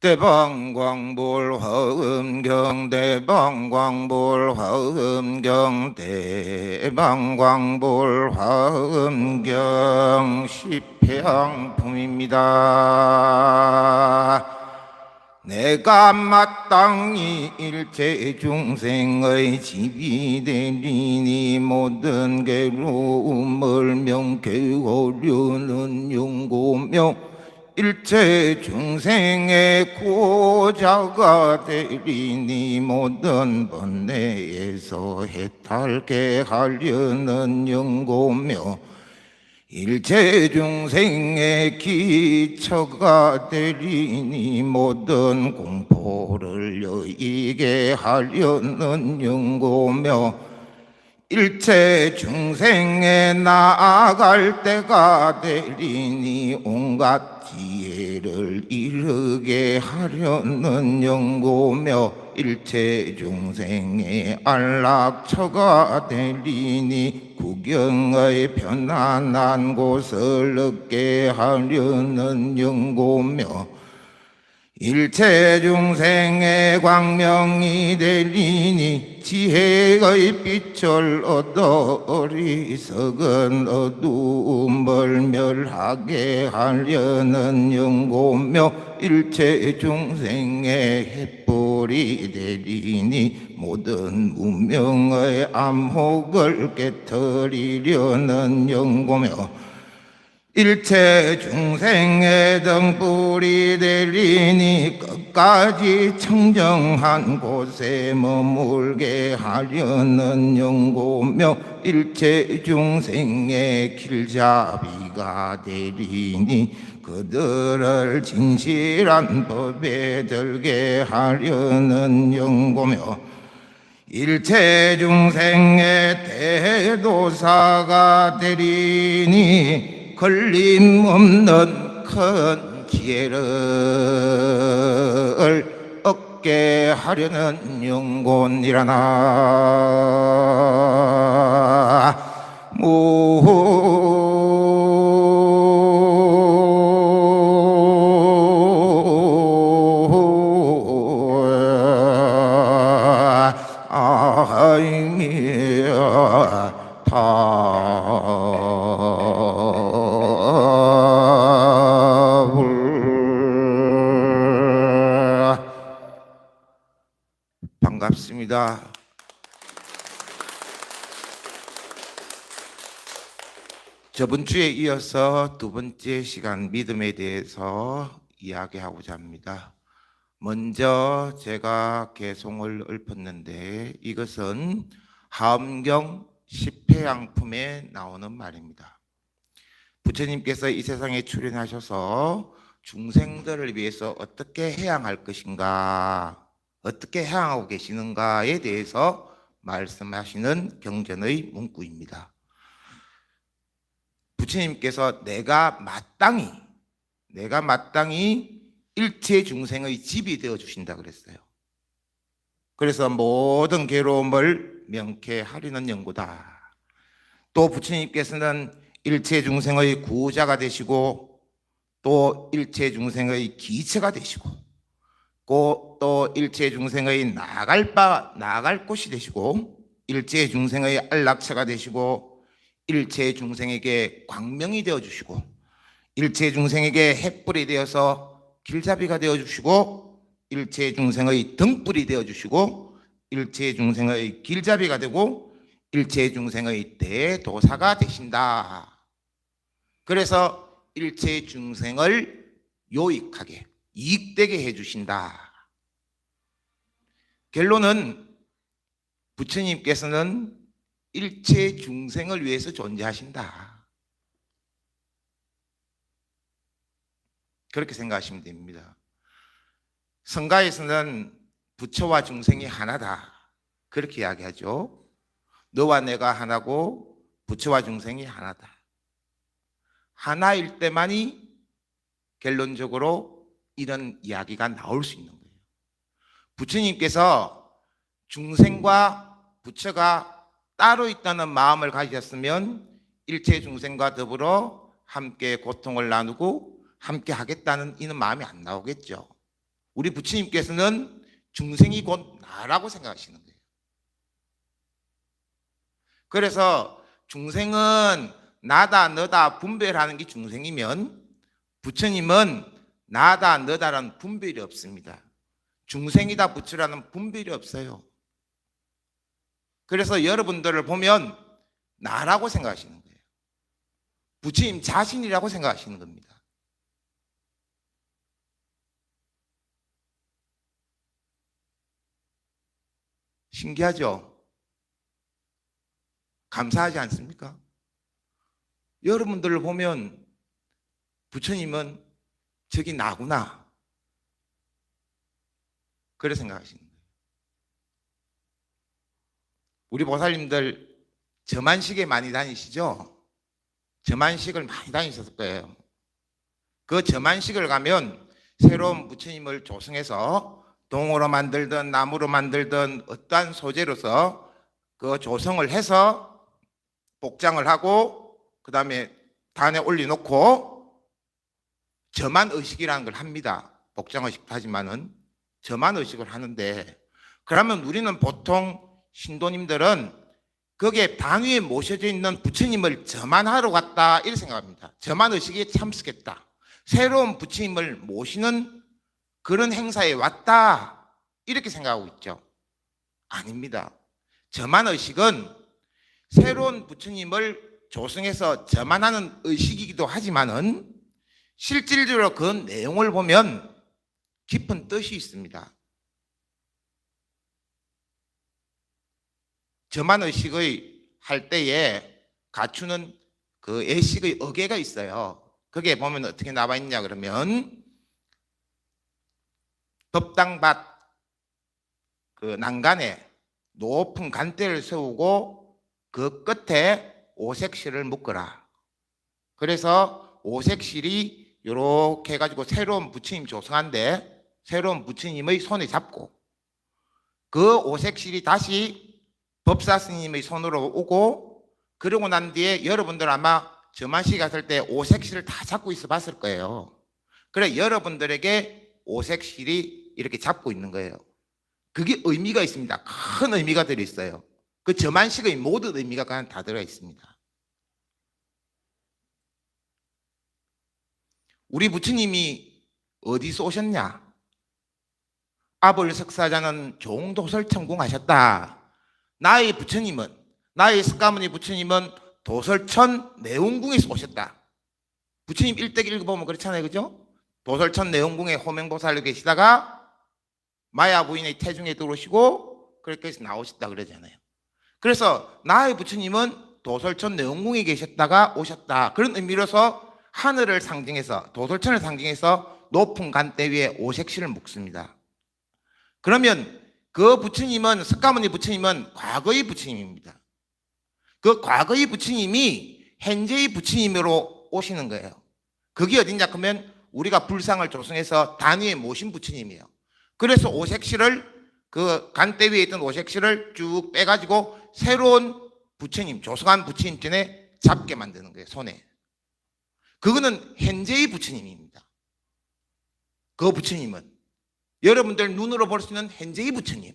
대방광불 화엄경 대방광불 화엄경 대방광불 화엄경 십회향품입니다. 내가 마땅히 일체 중생의 집이 되리니 모든 괴로움을 명쾌 오려는 용고며 일체 중생의 구호자가 되리니 모든 번뇌에서 해탈케 하려는 연고며 일체 중생의 기처가 되리니 모든 공포를 여의게 하려는 연고며 일체 중생에 나아갈 때가 되리니 온갖 지혜를 이르게 하려는 연고며 일체 중생의 안락처가 되리니 구경의 편안한 곳을 얻게 하려는 연고며 일체 중생의 광명이 되리니 지혜의 빛을 얻어 어리석은 어두움을 멸하게 하려는 연고며 일체 중생의 햇불이 되리니 모든 무명의 암흑을 깨트리려는 연고며 일체 중생의 등불이 되리니 끝까지 청정한 곳에 머물게 하려는 연고며 일체 중생의 길잡이가 되리니 그들을 진실한 법에 들게 하려는 연고며 일체 중생의 대도사가 되리니 걸림없는 큰 지혜를 얻게 하려는 연곤이라나 반갑습니다. 저번 주에 이어서 두 번째 시간 믿음에 대해서 이야기하고자 합니다. 먼저 제가 개송을 읊었는데 이것은 화엄경 십회향품에 나오는 말입니다. 부처님께서 이 세상에 출현하셔서 중생들을 위해서 어떻게 해양할 것인가, 어떻게 해양하고 계시는가에 대해서 말씀하시는 경전의 문구입니다. 부처님께서 내가 마땅히 일체 중생의 집이 되어 주신다 그랬어요. 그래서 모든 괴로움을 명쾌하리는 연고다. 또 부처님께서는 일체 중생의 구호자가 되시고 또 일체 중생의 기체가 되시고 또 일체 중생의 나아갈 곳이 되시고 일체 중생의 안락처가 되시고 일체 중생에게 광명이 되어주시고 일체 중생에게 햇불이 되어서 길잡이가 되어주시고 일체 중생의 등불이 되어주시고 일체 중생의 길잡이가 되고 일체 중생의 대도사가 되신다. 그래서 일체 중생을 요익하게 이익되게 해주신다. 결론은 부처님께서는 일체 중생을 위해서 존재하신다. 그렇게 생각하시면 됩니다. 성가에서는 부처와 중생이 하나다. 그렇게 이야기하죠. 너와 내가 하나고 부처와 중생이 하나다. 하나일 때만이 결론적으로 이런 이야기가 나올 수 있는 거예요. 부처님께서 중생과 부처가 따로 있다는 마음을 가지셨으면 일체 중생과 더불어 함께 고통을 나누고 함께 하겠다는 이런 마음이 안 나오겠죠. 우리 부처님께서는 중생이 곧 나라고 생각하시는 거예요. 그래서 중생은 나다 너다 분별하는 게 중생이면 부처님은 나다 너다라는 분별이 없습니다. 중생이다 부처라는 분별이 없어요. 그래서 여러분들을 보면 나라고 생각하시는 거예요. 부처님 자신이라고 생각하시는 겁니다. 신기하죠? 감사하지 않습니까? 여러분들을 보면 부처님은 저기 나구나. 그래 생각하시는 거예요. 우리 보살님들 저만식에 많이 다니시죠? 저만식을 많이 다니셨을 거예요. 그 저만식을 가면 새로운 부처님을 조성해서 동으로 만들든 나무로 만들든 어떠한 소재로서 그 조성을 해서 복장을 하고 그 다음에 단에 올려놓고 저만 의식이라는 걸 합니다. 복장 의식도 하지만은 저만 의식을 하는데, 그러면 우리는 보통 신도님들은 거기에 당위에 모셔져 있는 부처님을 저만하러 갔다 이렇게 생각합니다. 저만 의식에 참석했다, 새로운 부처님을 모시는 그런 행사에 왔다 이렇게 생각하고 있죠. 아닙니다. 저만 의식은 새로운 부처님을 조성해서 저만하는 의식이기도 하지만은 실질적으로 그 내용을 보면 깊은 뜻이 있습니다. 저만 의식의 할 때에 갖추는 그 예식의 어계가 있어요. 거기에 보면 어떻게 나와 있냐 그러면 법당밭 그 난간에 높은 간대를 세우고 그 끝에 오색실을 묶어라. 그래서 오색실이 이렇게 해가지고 새로운 부처님 조성한데 새로운 부처님의 손에 잡고 그 오색실이 다시 법사 스님의 손으로 오고, 그러고 난 뒤에 여러분들 아마 저만식 갔을 때 오색실을 다 잡고 있어 봤을 거예요. 그래 여러분들에게 오색실이 이렇게 잡고 있는 거예요. 그게 의미가 있습니다. 큰 의미가 들어있어요. 그 저만식의 모든 의미가 그냥 다 들어있습니다. 우리 부처님이 어디서 오셨냐? 아벌석사자는 종도설천궁하셨다. 나의 부처님은, 나의 석가모니 부처님은 도설천 내원궁에서 오셨다. 부처님 일대기 읽어보면 그렇잖아요, 그죠? 도설천 내원궁에 호명보살로 계시다가 마야 부인의 태중에 들어오시고 그렇게 해서 나오셨다 그러잖아요. 그래서 나의 부처님은 도설천 내원궁에 계셨다가 오셨다, 그런 의미로서 하늘을 상징해서 도설천을 상징해서 높은 간대 위에 오색실을 묶습니다. 그러면 그 부처님은, 석가모니 부처님은 과거의 부처님입니다. 그 과거의 부처님이 현재의 부처님으로 오시는 거예요. 그게 어디냐 그러면 우리가 불상을 조성해서 단위에 모신 부처님이에요. 그래서 오색실을, 그 간대 위에 있던 오색실을 쭉 빼가지고 새로운 부처님, 조성한 부처님 전에 잡게 만드는 거예요, 손에. 그거는 현재의 부처님입니다. 그 부처님은 여러분들 눈으로 볼 수 있는 현재의 부처님.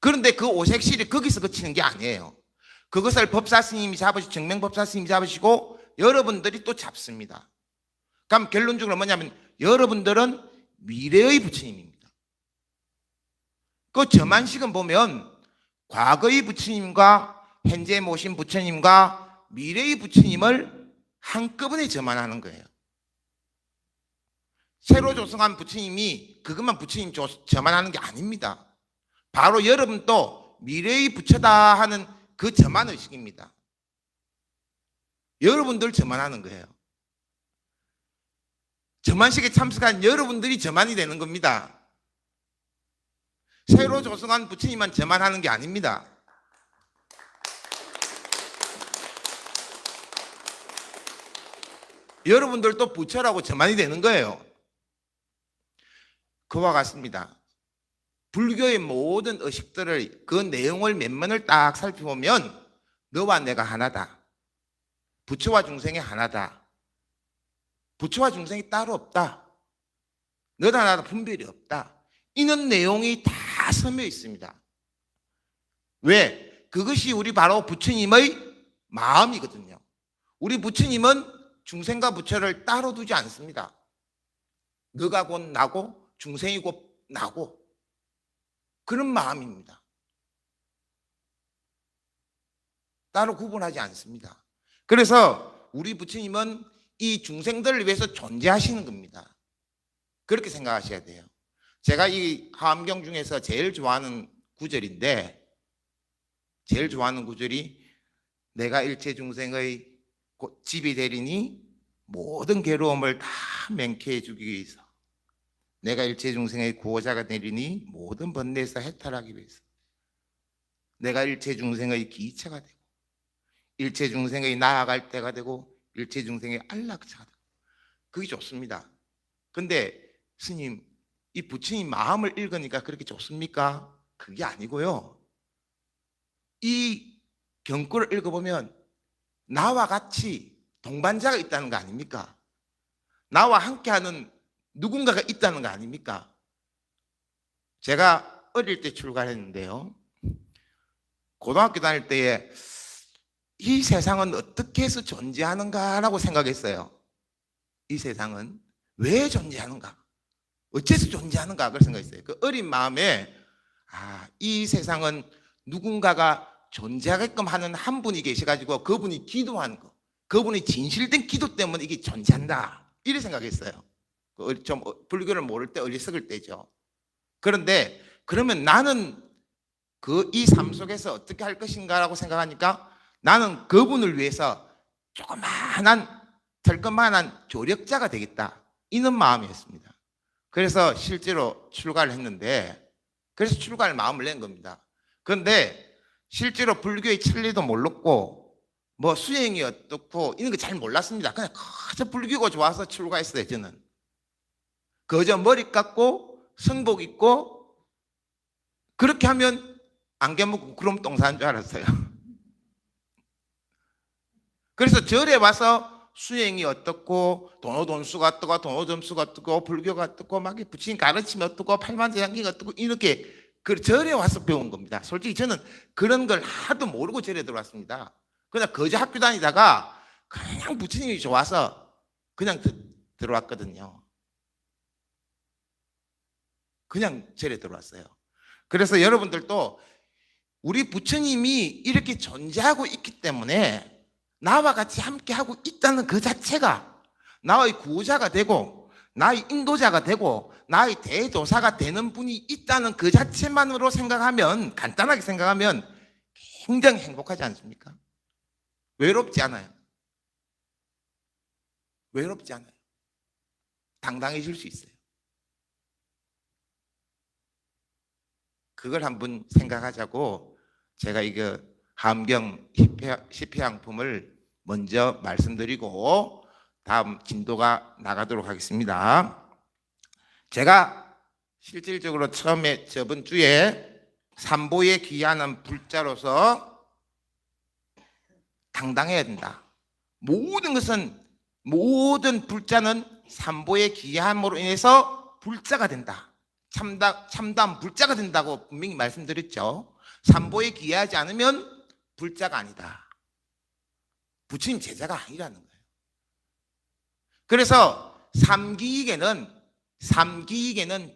그런데 그 오색실이 거기서 그치는 게 아니에요. 그것을 법사 스님이 잡으시고 정명법사 스님이 잡으시고 여러분들이 또 잡습니다. 그럼 결론적으로 뭐냐면 여러분들은 미래의 부처님입니다. 그 저만식은 보면 과거의 부처님과 현재 모신 부처님과 미래의 부처님을 한꺼번에 저만하는 거예요. 새로 조성한 부처님이 그것만 부처님 저만하는 게 아닙니다. 바로 여러분도 미래의 부처다 하는 그 저만 의식입니다. 여러분들 저만하는 거예요. 저만식에 참석한 여러분들이 저만이 되는 겁니다. 새로 조성한 부처님만 저만하는 게 아닙니다. 여러분들도 부처라고 저만이 되는 거예요. 그와 같습니다. 불교의 모든 의식들을, 그 내용을 몇 면을 딱 살펴보면 너와 내가 하나다. 부처와 중생이 하나다. 부처와 중생이 따로 없다. 너다 나다 분별이 없다. 이런 내용이 다 서며 있습니다. 왜? 그것이 우리 바로 부처님의 마음이거든요. 우리 부처님은 중생과 부처를 따로 두지 않습니다. 너가 곧 나고 중생이 곧 나고 그런 마음입니다. 따로 구분하지 않습니다. 그래서 우리 부처님은 이 중생들을 위해서 존재하시는 겁니다. 그렇게 생각하셔야 돼요. 제가 이 화엄경 중에서 제일 좋아하는 구절인데, 제일 좋아하는 구절이 내가 일체 중생의 집이 되리니 모든 괴로움을 다 맹쾌해 주기 위해서, 내가 일체 중생의 구호자가 되리니 모든 번뇌에서 해탈하기 위해서, 내가 일체 중생의 기체가 되고 일체 중생의 나아갈 때가 되고 일체 중생의 안락차가 되고, 그게 좋습니다. 근데 스님, 이 부처님 마음을 읽으니까 그렇게 좋습니까? 그게 아니고요. 이 경구를 읽어보면 나와 같이 동반자가 있다는 거 아닙니까? 나와 함께하는 누군가가 있다는 거 아닙니까? 제가 어릴 때 출가했는데요, 고등학교 다닐 때에 이 세상은 어떻게 해서 존재하는가라고 생각했어요. 이 세상은 왜 존재하는가? 어째서 존재하는가? 그걸 생각했어요. 그 어린 마음에 이 세상은 누군가가 존재하게끔 하는 한 분이 계셔가지고 그분이 기도하는 거, 그분이 진실된 기도 때문에 이게 존재한다, 이렇게 생각했어요. 좀 불교를 모를 때, 어리석을 때죠. 그런데 그러면 나는 이 삶 속에서 어떻게 할 것인가라고 생각하니까 나는 그분을 위해서 조그마한 털것만한 조력자가 되겠다, 이런 마음이었습니다. 그래서 실제로 출가를 했는데, 그래서 출가할 마음을 낸 겁니다. 그런데 실제로 불교의 천리도 몰랐고 뭐 수행이 어떻고 이런 거 잘 몰랐습니다. 그냥 그저 불교가 좋아서 출가했어요. 저는 그저 머리 깎고 선복 입고 그렇게 하면 안개 먹고 구름 똥 사는 줄 알았어요. 그래서 절에 와서 수행이 어떻고 도노돈수가 어떻고 도노점수가 어떻고 불교가 어떻고 막 부처님 가르침이 어떻고 팔만대장경이 어떻고 이렇게 그 절에 와서 배운 겁니다. 솔직히 저는 그런 걸 하도 모르고 절에 들어왔습니다. 그냥 거저 학교 다니다가 그냥 부처님이 좋아서 그냥 들어왔거든요. 그냥 절에 들어왔어요. 그래서 여러분들도 우리 부처님이 이렇게 존재하고 있기 때문에 나와 같이 함께하고 있다는 그 자체가 나의 구호자가 되고 나의 인도자가 되고 나의 대조사가 되는 분이 있다는 그 자체만으로 생각하면, 간단하게 생각하면 굉장히 행복하지 않습니까? 외롭지 않아요. 외롭지 않아요. 당당해질 수 있어요. 그걸 한번 생각하자고 제가 이거 화엄경 10회양품을 먼저 말씀드리고 다음 진도가 나가도록 하겠습니다. 제가 실질적으로 처음에 저번 주에 삼보에 귀하는 불자로서 당당해야 된다. 모든 불자는 삼보에 귀함으로 인해서 불자가 된다. 참담 불자가 된다고 분명히 말씀드렸죠. 삼보에 귀하지 않으면 불자가 아니다. 부처님 제자가 아니라는 거예요. 그래서 삼기익에는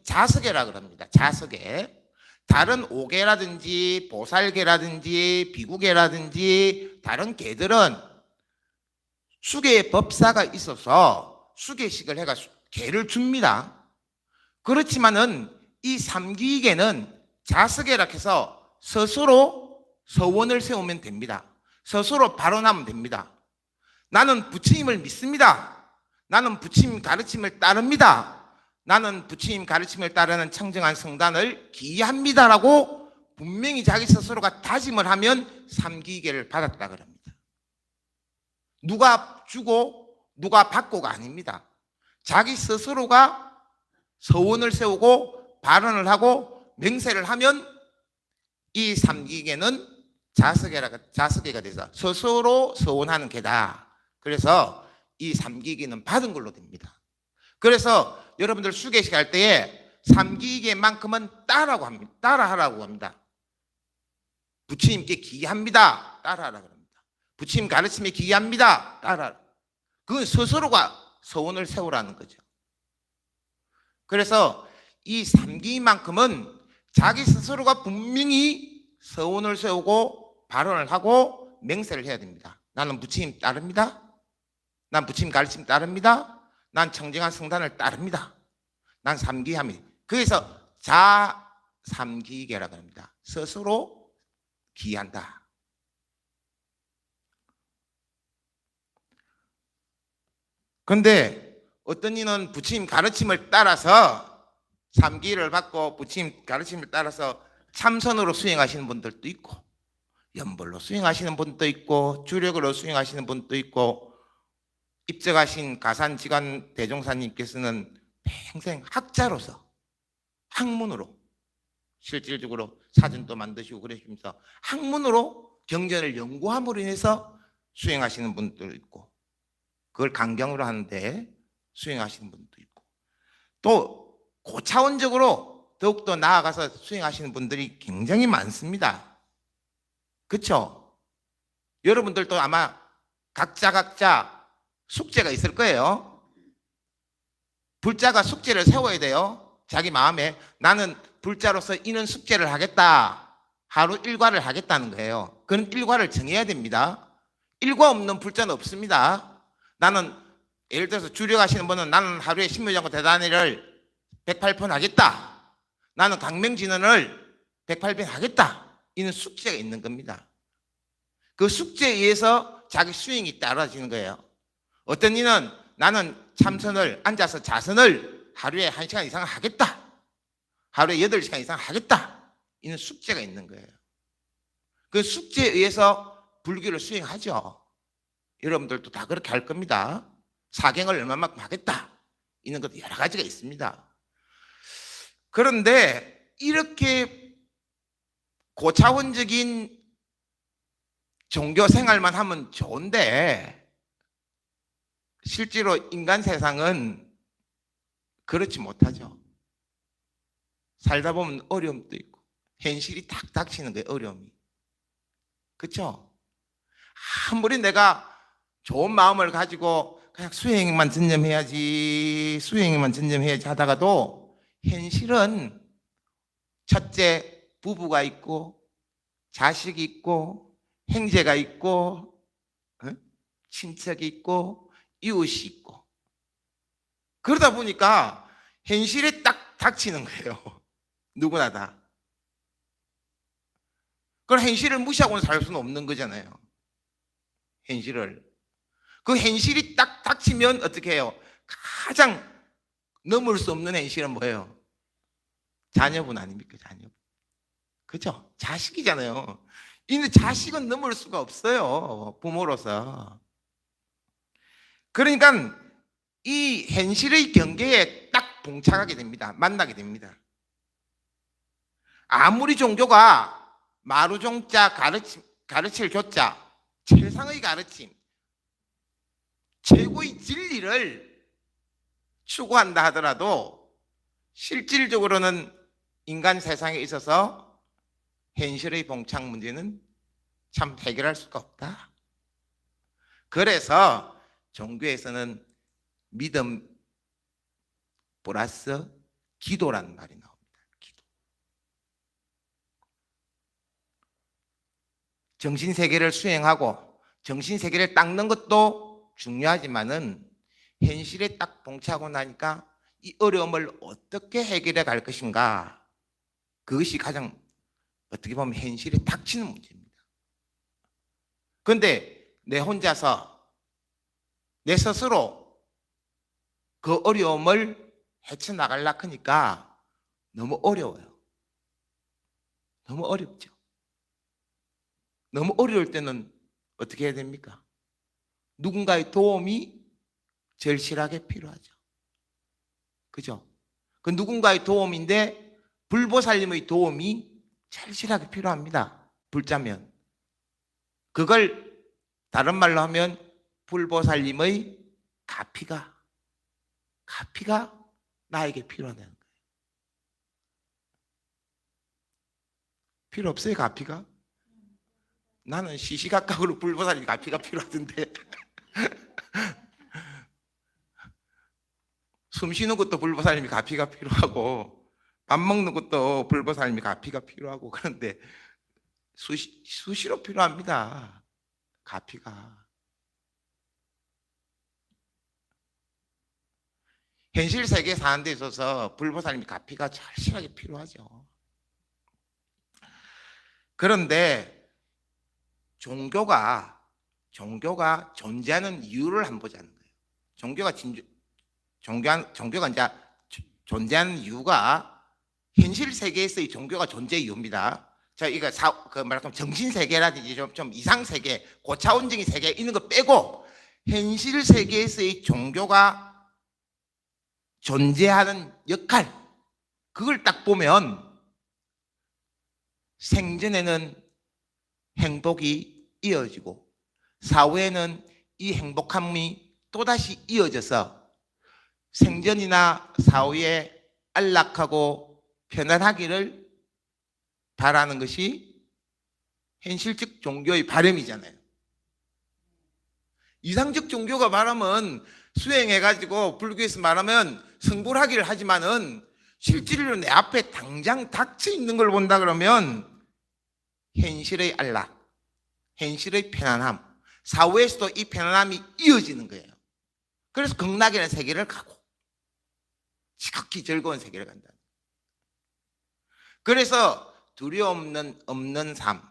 자석계라 그럽니다. 자석계. 다른 오계라든지 보살계라든지 비구계라든지 다른 계들은 수계의 법사가 있어서 수계식을 해가 계를 줍니다. 그렇지만은 이 삼기익에는 자석계라 해서 스스로 서원을 세우면 됩니다. 스스로 발언하면 됩니다. 나는 부처님을 믿습니다. 나는 부처님 가르침을 따릅니다. 나는 부처님 가르침을 따르는 청정한 성단을 기합니다라고 분명히 자기 스스로가 다짐을 하면 삼기계를 받았다 그럽니다. 누가 주고 누가 받고가 아닙니다. 자기 스스로가 서원을 세우고 발언을 하고 맹세를 하면 이 삼기계는 자석계가 돼서 스스로 서원하는 계다. 그래서 이 삼기계는 받은 걸로 됩니다. 그래서 여러분들 수계식 할 때에 삼기계만큼은 따라하라고 합니다. 부처님께 기합니다. 따라하라 그럽니다. 부처님 가르침에 기합니다. 따라하라. 그건 스스로가 서원을 세우라는 거죠. 그래서 이 삼기만큼은 자기 스스로가 분명히 서원을 세우고 발언을 하고 맹세를 해야 됩니다. 나는 부처님 따릅니다. 난 부처님 가르침 따릅니다. 난 청정한 성단을 따릅니다. 난 삼기함이. 그래서 자삼기계라고 합니다. 스스로 기한다. 그런데 어떤 이는 부처님 가르침을 따라서 삼기를 받고 부처님 가르침을 따라서 참선으로 수행하시는 분들도 있고, 연벌로 수행하시는 분도 있고, 주력으로 수행하시는 분도 있고, 입적하신 가산지관 대종사님께서는 평생 학자로서 학문으로 실질적으로 사전도 만드시고 그러시면서 학문으로 경전을 연구함으로 인해서 수행하시는 분도 있고, 그걸 강경으로 하는데 수행하시는 분도 있고, 또 고차원적으로 더욱더 나아가서 수행하시는 분들이 굉장히 많습니다. 그렇죠? 여러분들도 아마 각자 숙제가 있을 거예요. 불자가 숙제를 세워야 돼요. 자기 마음에 나는 불자로서 이런 숙제를 하겠다. 하루 일과를 하겠다는 거예요. 그런 일과를 정해야 됩니다. 일과 없는 불자는 없습니다. 나는 예를 들어서 주력하시는 분은 나는 하루에 신묘장구 대단회를 108편 하겠다. 나는 강명진언을 108편 하겠다. 이런 숙제가 있는 겁니다. 그 숙제에 의해서 자기 수행이 따라지는 거예요. 어떤 이는 나는 참선을 앉아서 자선을 하루에 1시간 이상 하겠다. 하루에 8시간 이상 하겠다. 이런 숙제가 있는 거예요. 그 숙제에 의해서 불교를 수행하죠. 여러분들도 다 그렇게 할 겁니다. 사경을 얼마만큼 하겠다. 이런 것도 여러 가지가 있습니다. 그런데 이렇게 고차원적인 종교 생활만 하면 좋은데 실제로 인간 세상은 그렇지 못하죠. 살다 보면 어려움도 있고 현실이 탁 닥치는 거예요. 어려움이. 그렇죠? 아무리 내가 좋은 마음을 가지고 그냥 수행만 전념해야지 하다가도 현실은 첫째 부부가 있고 자식이 있고 형제가 있고 친척이 있고 이웃이 있고 그러다 보니까 현실에 딱 닥치는 거예요. 누구나 다. 그걸 현실을 무시하고는 살 수는 없는 거잖아요. 현실을. 그 현실이 딱 닥치면 어떻게 해요? 가장 넘을 수 없는 현실은 뭐예요? 자녀분 아닙니까? 자녀분. 그죠? 자식이잖아요. 근데 자식은 넘을 수가 없어요. 부모로서. 그러니까 이 현실의 경계에 딱 봉착하게 됩니다. 만나게 됩니다. 아무리 종교가 마루종자 가르칠 교자, 최상의 가르침, 최고의 진리를 추구한다 하더라도 실질적으로는 인간 세상에 있어서 현실의 봉착 문제는 참 해결할 수가 없다. 그래서 종교에서는 믿음 플러스 기도라는 말이 나옵니다. 기도. 정신세계를 수행하고 정신세계를 닦는 것도 중요하지만은 현실에 딱 봉착하고 나니까 이 어려움을 어떻게 해결해 갈 것인가, 그것이 가장 어떻게 보면 현실에 닥치는 문제입니다. 그런데 내 혼자서 내 스스로 그 어려움을 헤쳐나가려고 하니까 너무 어려워요. 너무 어렵죠. 너무 어려울 때는 어떻게 해야 됩니까? 누군가의 도움이 절실하게 필요하죠. 그죠? 그 누군가의 도움인데 불보살님의 도움이 절실하게 필요합니다. 불자면. 그걸 다른 말로 하면 불보살님의 가피가 나에게 필요하다는 거예요. 필요 없어요, 가피가? 나는 시시각각으로 불보살이 가피가 필요하던데. 숨 쉬는 것도 불보살님이 가피가 필요하고, 밥 먹는 것도 불보살님이 가피가 필요하고, 그런데 수시로 필요합니다, 가피가. 현실 세계에 사는 데 있어서 불보살님이 가피가 절실하게 필요하죠. 그런데 종교가 존재하는 이유를 한번 보자는 거예요. 종교가 이제 존재하는 이유가 현실 세계에서의 종교가 존재 이유입니다. 자, 이거 말하면 정신 세계라든지 좀 이상 세계, 고차원적인 세계 이런 거 빼고 현실 세계에서의 종교가 존재하는 역할, 그걸 딱 보면 생전에는 행복이 이어지고 사후에는 이 행복함이 또다시 이어져서 생전이나 사후에 안락하고 편안하기를 바라는 것이 현실적 종교의 바람이잖아요. 이상적 종교가 말하면 수행해가지고 불교에서 말하면 성불하기를 하지만은 실질로 내 앞에 당장 닥쳐 있는 걸 본다 그러면 현실의 안락, 현실의 편안함, 사후에서도 이 편안함이 이어지는 거예요. 그래서 극락이라는 세계를 가고 지극히 즐거운 세계를 간다. 그래서 두려움 없는 삶,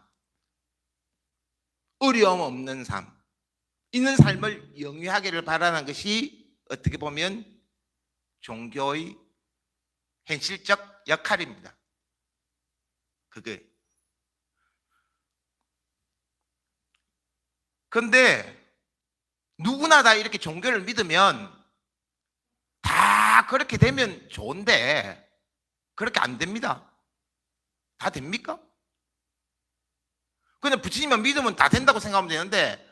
어려움 없는 삶, 이런 삶을 영위하기를 바라는 것이 어떻게 보면 종교의 현실적 역할입니다. 그게. 근데 누구나 다 이렇게 종교를 믿으면 다 그렇게 되면 좋은데 그렇게 안 됩니다. 다 됩니까? 그냥 부처님만 믿으면 다 된다고 생각하면 되는데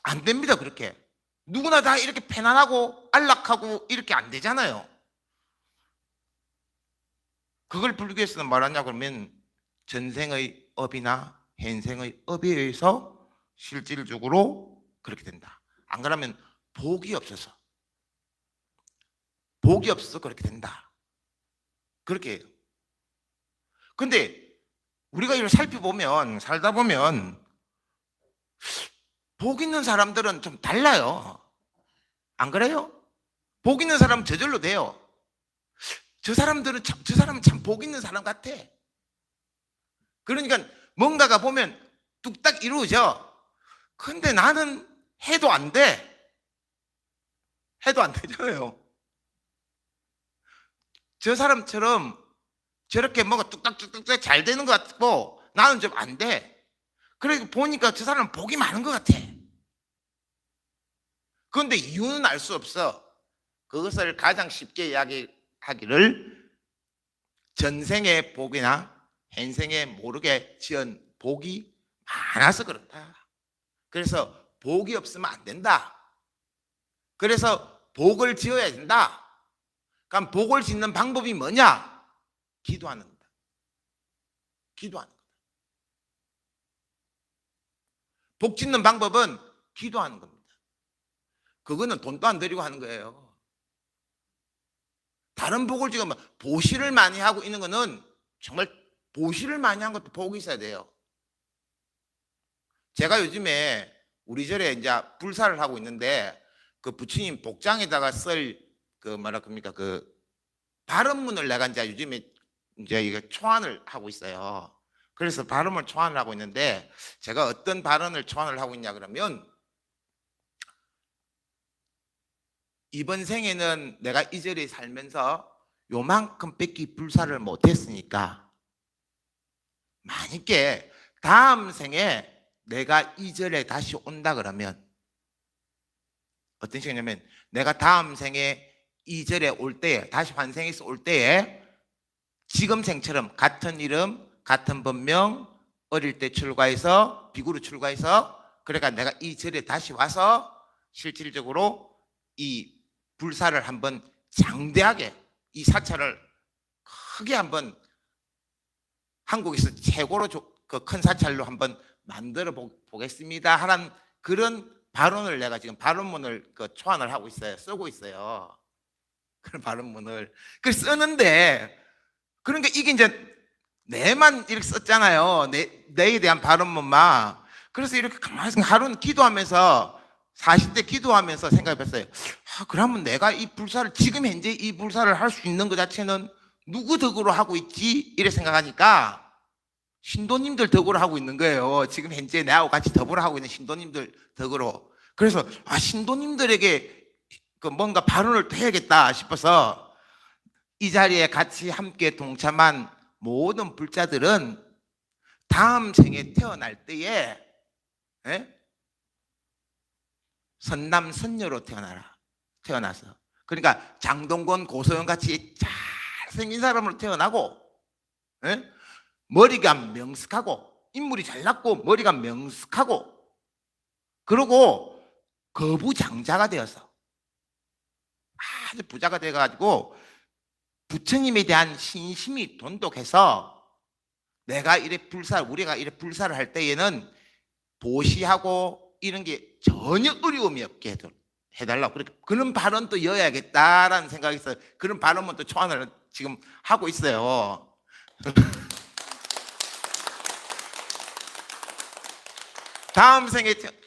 안 됩니다. 그렇게 누구나 다 이렇게 편안하고 안락하고 이렇게 안 되잖아요. 그걸 불교에서는 말하냐 그러면 전생의 업이나 현생의 업에 의해서 실질적으로 그렇게 된다. 안 그러면 복이 없어서 그렇게 된다. 그렇게 해요. 근데 우리가 이걸 살펴보면 살다 보면 복 있는 사람들은 좀 달라요. 안 그래요? 복 있는 사람은 저절로 돼요. 저 사람은 참 복 있는 사람 같아. 그러니까 뭔가가 보면 뚝딱 이루어져. 근데 나는 해도 안 돼. 해도 안 되잖아요. 저 사람처럼 저렇게 뭐가 뚝딱뚝딱 잘 되는 것 같고 나는 좀 안 돼. 그러니까 보니까 저 사람은 복이 많은 것 같아. 그런데 이유는 알 수 없어. 그것을 가장 쉽게 이야기하기를 전생의 복이나 현생에 모르게 지은 복이 많아서 그렇다. 그래서 복이 없으면 안 된다. 그래서 복을 지어야 된다. 그럼 복을 짓는 방법이 뭐냐? 기도하는 거다. 기도하는 거다. 복 짓는 방법은 기도하는 겁니다. 그거는 돈도 안 들이고 하는 거예요. 다른 복을 지금 보시를 많이 하고 있는 거는 정말 보시를 많이 한 것도 복이 있어야 돼요. 제가 요즘에 우리 절에 이제 불사를 하고 있는데 그 부처님 복장에다가 쓸 그 뭐라 그럽니까 그 발음문을 내가 이제 요즘에 이제 이거 초안을 하고 있어요. 그래서 발음을 초안을 하고 있는데 제가 어떤 발언을 초안을 하고 있냐 그러면 이번 생에는 내가 이 절에 살면서 요만큼 뺏기 불사를 못했으니까 만약에 다음 생에 내가 이 절에 다시 온다 그러면 어떤 식이냐면 내가 다음 생에 이 절에 올 때에 다시 환생해서 올 때에 지금 생처럼 같은 이름 같은 본명 어릴 때 출가해서 비구로 출가해서 그러니까 내가 이 절에 다시 와서 실질적으로 이 불사를 한번 장대하게 이 사찰을 크게 한번 한국에서 최고로 그 큰 사찰로 한번 만들어 보겠습니다 하는 그런 발언을 내가 지금 발언문을 그 초안을 하고 있어요. 쓰고 있어요. 그런 발언문을. 그 쓰는데 그러니까 이게 이제 내만 이렇게 썼잖아요. 내에 대한 발언문만. 그래서 이렇게 가만히 하루는 기도하면서 40대 기도하면서 생각해봤어요. 그러면 내가 이 불사를 지금 현재 이 불사를 할 수 있는 것 자체는 누구 덕으로 하고 있지? 이래 생각하니까 신도님들 덕으로 하고 있는 거예요. 지금 현재 나하고 같이 더불어 하고 있는 신도님들 덕으로. 그래서 신도님들에게 그 뭔가 발언을 해야겠다 싶어서 이 자리에 같이 함께 동참한 모든 불자들은 다음 생에 태어날 때에 선남선녀로 태어나서 그러니까 장동건 고소영 같이 잘생긴 사람으로 태어나고 머리가 명석하고 인물이 잘났고 머리가 명석하고 그리고 거부장자가 되어서 아주 부자가 돼가지고 부처님에 대한 신심이 돈독해서 내가 우리가 이래 불사를 할 때에는 도시하고 이런 게 전혀 어려움이 없게 해달라고 그런 발언도 이어야겠다라는 생각이 있어요. 그런 발언만 또 초안을 지금 하고 있어요.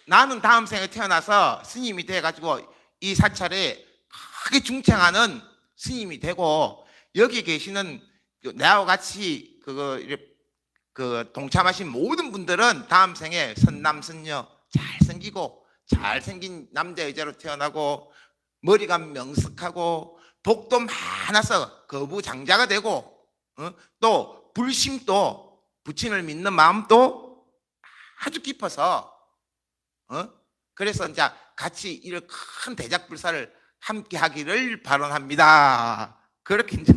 나는 다음 생에 태어나서 스님이 돼가지고 이 사찰에 크게 중창하는 스님이 되고 여기 계시는 나와 같이 동참하신 모든 분들은 다음 생에 선남선녀 잘생긴 남자 여자로 태어나고 머리가 명석하고 복도 많아서 거부장자가 되고 또 불심도 부친을 믿는 마음도 아주 깊어서 그래서 이제 같이 이런 큰 대작불사를 함께 하기를 발언합니다. 그렇게 이제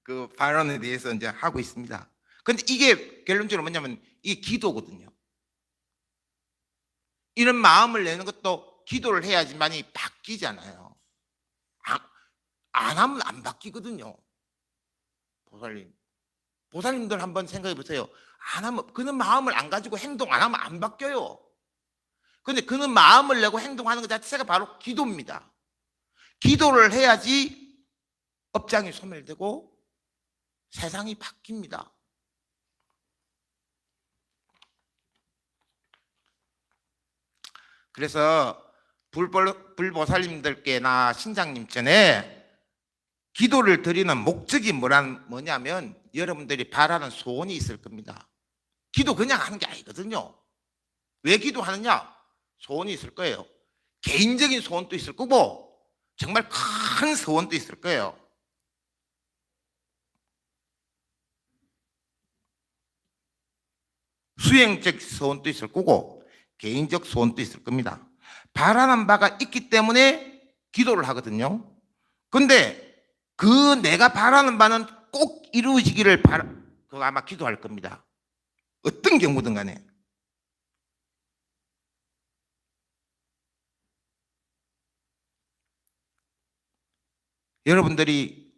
그 발언에 대해서 이제 하고 있습니다. 근데 이게 결론적으로 뭐냐면 이게 기도거든요. 이런 마음을 내는 것도 기도를 해야지만이 바뀌잖아요. 안 하면 안 바뀌거든요. 보살님들 한번 생각해 보세요. 안 하면 그는 마음을 안 가지고 행동 안 하면 안 바뀌어요. 근데 그는 마음을 내고 행동하는 것 자체가 바로 기도입니다. 기도를 해야지 업장이 소멸되고 세상이 바뀝니다. 그래서 불보살님들께나 신장님 전에 기도를 드리는 목적이 뭐냐면 여러분들이 바라는 소원이 있을 겁니다. 기도 그냥 하는 게 아니거든요. 왜 기도하느냐? 소원이 있을 거예요. 개인적인 소원도 있을 거고 정말 큰 소원도 있을 거예요. 수행적 소원도 있을 거고 개인적 소원도 있을 겁니다. 바라는 바가 있기 때문에 기도를 하거든요. 근데 그 내가 바라는 바는 꼭 이루어지기를 그거 아마 기도할 겁니다. 어떤 경우든 간에. 여러분들이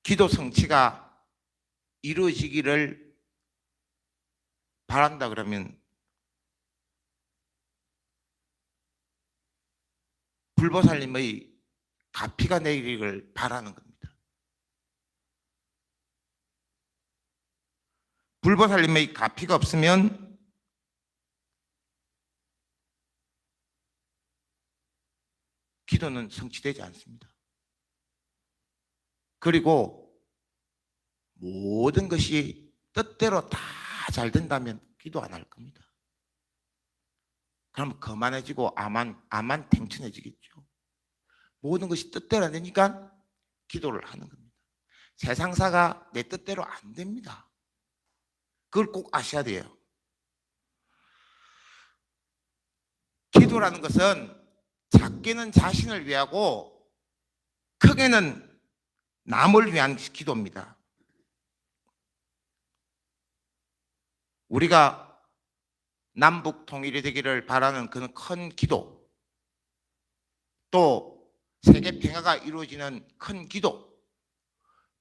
기도 성취가 이루어지기를 바란다 그러면 불보살님의 가피가 내리기를 바라는 겁니다. 불보살님의 가피가 없으면 기도는 성취되지 않습니다. 그리고 모든 것이 뜻대로 다 잘 된다면 기도 안 할 겁니다. 그럼 거만해지고 암만 탱천해지겠죠. 모든 것이 뜻대로 안 되니까 기도를 하는 겁니다. 세상사가 내 뜻대로 안 됩니다. 그걸 꼭 아셔야 돼요. 기도라는 것은 작게는 자신을 위하고 크게는 남을 위한 기도입니다. 우리가 남북 통일이 되기를 바라는 그런 큰 기도, 또 세계 평화가 이루어지는 큰 기도,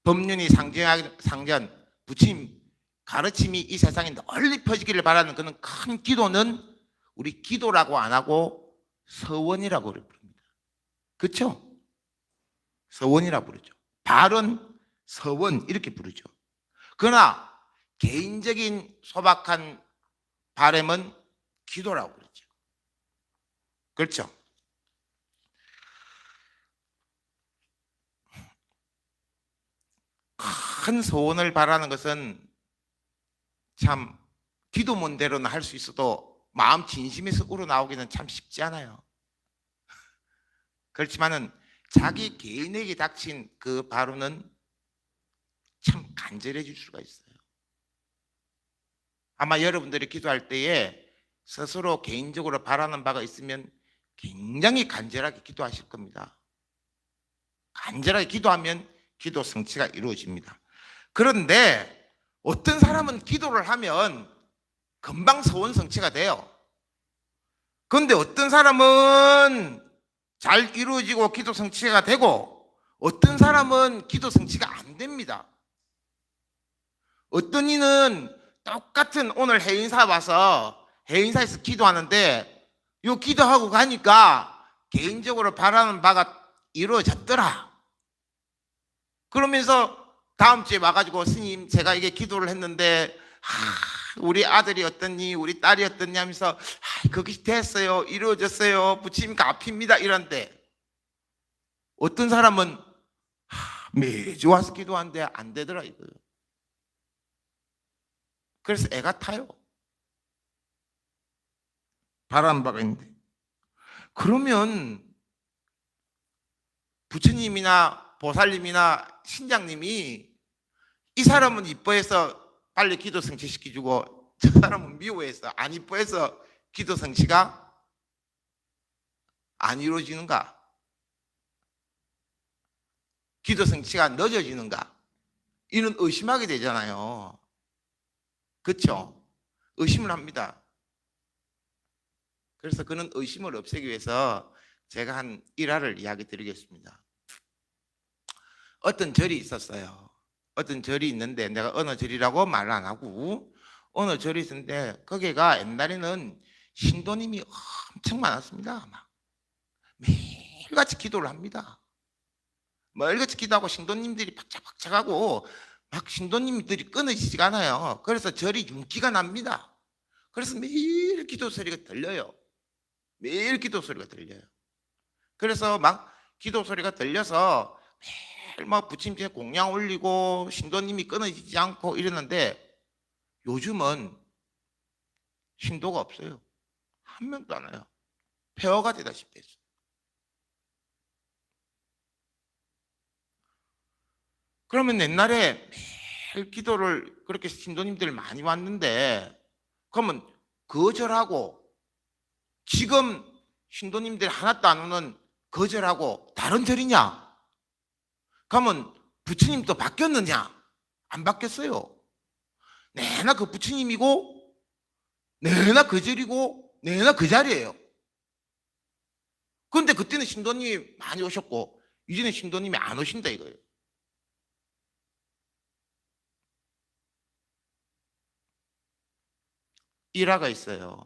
법륜이 상전 부처님 가르침이 이 세상에 널리 퍼지기를 바라는 그런 큰 기도는 우리 기도라고 안 하고 서원이라고 부릅니다. 그렇죠? 서원이라고 부르죠. 발언, 서원 이렇게 부르죠. 그러나 개인적인 소박한 바람은 기도라고 그러죠. 그렇죠? 큰 소원을 바라는 것은 참 기도문대로는 할 수 있어도 마음 진심에서 우러나오기는 참 쉽지 않아요. 그렇지만은 자기 개인에게 닥친 그 발언은 참 간절해질 수가 있어요. 아마 여러분들이 기도할 때에 스스로 개인적으로 바라는 바가 있으면 굉장히 간절하게 기도하실 겁니다. 간절하게 기도하면 기도 성취가 이루어집니다. 그런데 어떤 사람은 기도를 하면 금방 소원 성취가 돼요. 그런데 어떤 사람은 잘 이루어지고 기도 성취가 되고 어떤 사람은 기도 성취가 안 됩니다. 어떤 이는 똑같은 오늘 해인사 와서 해인사에서 기도하는데 요 기도하고 가니까 개인적으로 바라는 바가 이루어졌더라. 그러면서 다음 주에 와가지고 스님 제가 이게 기도를 했는데 우리 아들이 어떠니 우리 딸이 어떠니 하면서 그것이 됐어요 이루어졌어요 부처님께 앞입니다 이런데 어떤 사람은 매주 와서 기도하는데 안 되더라 이거예요. 그래서 애가 타요. 바라는 바가 있는데 그러면 부처님이나 보살님이나 신장님이 이 사람은 이뻐해서 빨리 기도 성취시켜주고 저 사람은 미워해서 안 이뻐해서 기도 성취가 안 이루어지는가? 기도 성취가 늦어지는가? 이는 의심하게 되잖아요. 그렇죠? 의심을 합니다. 그래서 그는 의심을 없애기 위해서 제가 한 일화를 이야기 드리겠습니다. 어떤 절이 있었어요. 어떤 절이 있는데 내가 어느 절이라고 말 안 하고 어느 절이 있었는데 거기가 옛날에는 신도님이 엄청 많았습니다. 막 매일같이 기도를 합니다. 매일같이 기도하고 신도님들이 박차박차하고 막 신도님들이 끊어지지가 않아요. 그래서 절이 윤기가 납니다. 그래서 매일 기도 소리가 들려요. 매일 기도 소리가 들려요. 그래서 막 기도 소리가 들려서 매일 막 부침째 공양 올리고 신도님이 끊어지지 않고 이러는데 요즘은 신도가 없어요. 한 명도 안 와요. 폐허가 되다시피 했어요. 그러면 옛날에 매일 기도를 그렇게 신도님들 많이 왔는데 그러면 거절하고 지금 신도님들 하나도 안 오는 거절하고 다른 절이냐? 그러면 부처님도 바뀌었느냐? 안 바뀌었어요. 내나 그 부처님이고 내나 그 절이고 내나 그 자리예요. 그런데 그때는 신도님이 많이 오셨고 이제는 신도님이 안 오신다 이거예요. 일화가 있어요.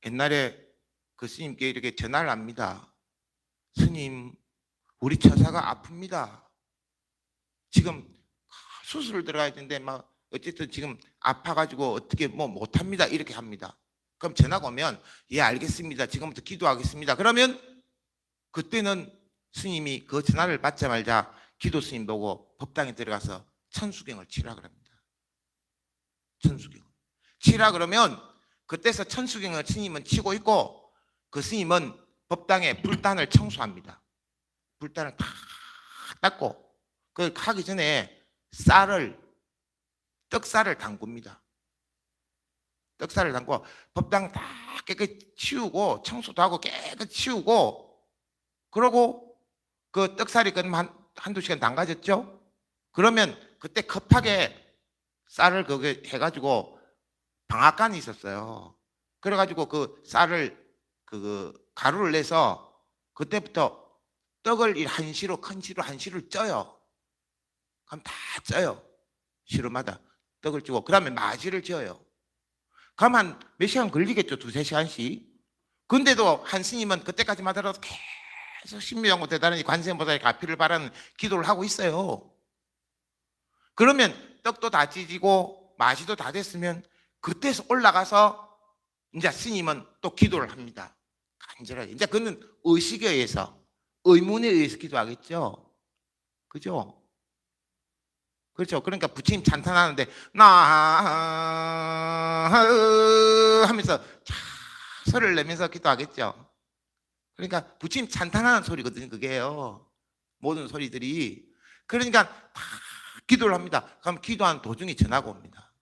옛날에 그 스님께 이렇게 전화를 합니다. 스님, 우리 처사가 아픕니다. 지금 수술을 들어가야 되는데 막 어쨌든 지금 아파가지고 어떻게 뭐 못합니다. 이렇게 합니다. 그럼 전화가 오면 예 알겠습니다. 지금부터 기도하겠습니다. 그러면 그때는 스님이 그 전화를 받자마자 기도 스님 보고 법당에 들어가서 천수경을 치라 그럽니다. 천수경. 치라 그러면 그때서 천수경을 스님은 치고 있고 그 스님은 법당에 불단을 청소합니다. 불단을 다 닦고 그 하기 전에 떡쌀을 담굽니다. 떡쌀을 담고 법당 다 깨끗이 치우고 청소도 하고 깨끗이 치우고 그러고 그 떡쌀이 그러면 한두 시간 담가졌죠? 그러면 그때 급하게 쌀을 그게 해가지고 방앗간이 있었어요. 그래가지고 그 쌀을 그 가루를 내서 그때부터 떡을 한 시로 큰 시로 한 시를 쪄요. 그럼 다 쪄요. 시름하다. 떡을 주고 그 다음에 마지를 지어요. 그럼 한 몇 시간 걸리겠죠. 두세 시간씩. 근데도 한 스님은 그때까지만 하더라도 계속 신묘하고 대단히 관세음보살의 가피를 바라는 기도를 하고 있어요. 그러면 떡도 다 찢이고 마시도 다 됐으면 그때서 올라가서 이제 스님은 또 기도를 합니다. 간절하게. 이제 그는 의식에 의해서, 의문에 의해서 기도하겠죠. 그죠? 그렇죠. 그러니까 부처님 찬탄하는데 나 하면서 소리를 내면서 기도하겠죠. 그러니까 부처님 찬탄하는 소리거든요. 그게요. 모든 소리들이. 그러니까 다 기도를 합니다. 그럼 기도한 도중에 전화가 옵니다.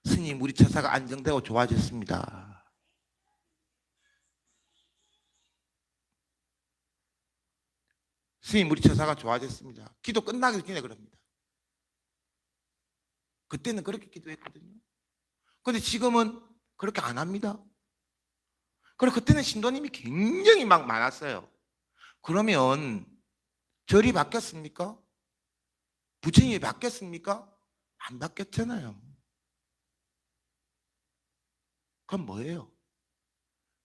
스님, 우리 처사가 안정되고 좋아졌습니다. 스님, 우리 처사가 좋아졌습니다. 기도 끝나기 전에 그럽니다. 그때는 그렇게 기도했거든요. 근데 지금은 그렇게 안 합니다. 그리고 그때는 신도님이 굉장히 막 많았어요. 그러면 절이 바뀌었습니까? 부처님이 바뀌었습니까? 안 바뀌었잖아요. 그럼 뭐예요?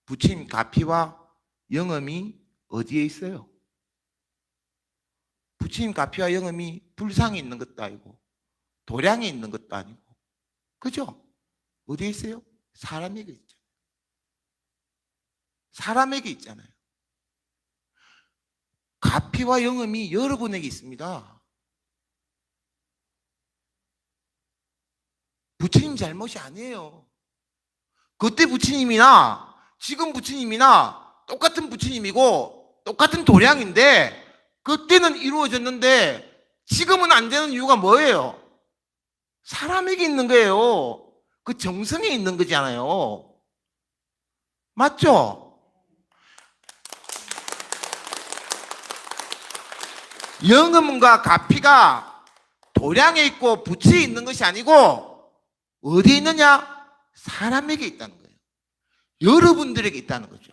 부처님 가피와 영음이 어디에 있어요? 부처님 가피와 영음이 불상에 있는 것도 아니고 도량에 있는 것도 아니고, 그죠? 어디에 있어요? 사람에게 있잖아요. 사람에게 있잖아요. 가피와 영음이 여러분에게 있습니다. 부처님 잘못이 아니에요. 그때 부처님이나 지금 부처님이나 똑같은 부처님이고 똑같은 도량인데 그때는 이루어졌는데 지금은 안 되는 이유가 뭐예요? 사람에게 있는 거예요. 그 정성에 있는 거잖아요. 맞죠? 영음과 가피가 도량에 있고 부처에 있는 것이 아니고 어디에 있느냐? 사람에게 있다는 거예요. 여러분들에게 있다는 거죠.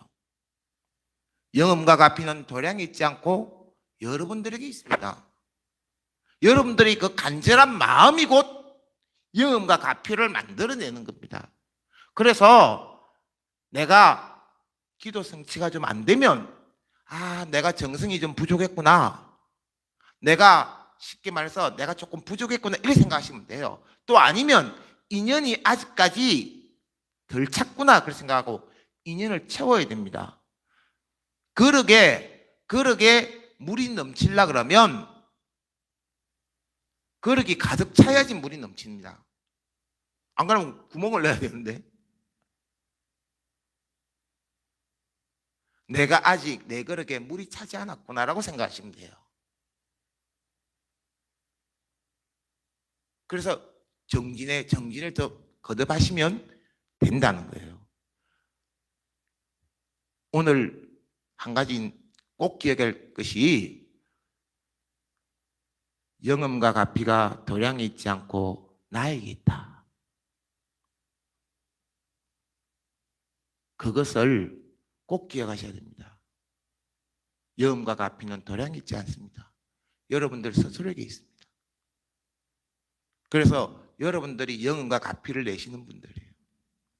영음과 가피는 도량에 있지 않고 여러분들에게 있습니다. 여러분들이 그 간절한 마음이 곧 영음과 가피를 만들어내는 겁니다. 그래서 내가 기도 성취가 좀 안 되면 내가 정성이 좀 부족했구나. 내가 쉽게 말해서 내가 조금 부족했구나 이렇게 생각하시면 돼요. 또 아니면 인연이 아직까지 덜 찼구나 그렇게 생각하고 인연을 채워야 됩니다. 그러게 물이 넘치려 그러면 그릇이 가득 차야지 물이 넘칩니다. 안 그러면 구멍을 내야 되는데. 내가 아직 내 그릇에 물이 차지 않았구나라고 생각하시면 돼요. 그래서 정진을 더 거듭하시면 된다는 거예요. 오늘 한 가지 꼭 기억할 것이 영음과 가피가 도량에 있지 않고 나에게 있다. 그것을 꼭 기억하셔야 됩니다. 영음과 가피는 도량에 있지 않습니다. 여러분들 스스로에게 있습니다. 그래서 여러분들이 영음과 가피를 내시는 분들이에요.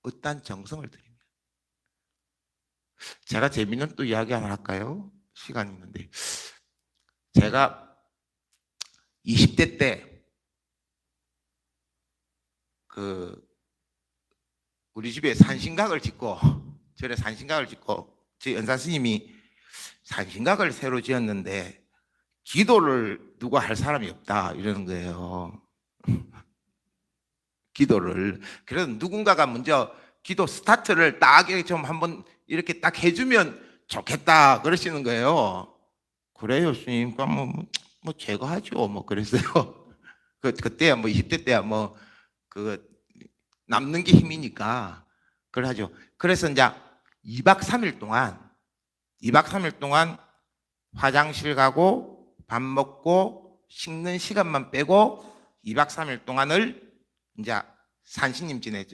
어떠한 정성을 드립니다. 제가 재미있는 또 이야기 하나 할까요? 시간이 있는데 제가 20대 때 우리 집에 산신각을 짓고 절에 산신각을 짓고 저희 연산 스님이 산신각을 새로 지었는데 기도를 누가 할 사람이 없다 이러는 거예요. 기도를. 그래서 누군가가 먼저 기도 스타트를 딱 좀 한번 이렇게 딱 해주면 좋겠다 그러시는 거예요. 그래요 스님. 그럼 뭐 제가 하죠. 뭐 그랬어요. 그때야 뭐 20대 때야 뭐 남는 게 힘이니까 그걸 하죠. 그래서 이제 2박 3일 동안 화장실 가고 밥 먹고 씻는 시간만 빼고 2박 3일 동안을 이제 산신님진에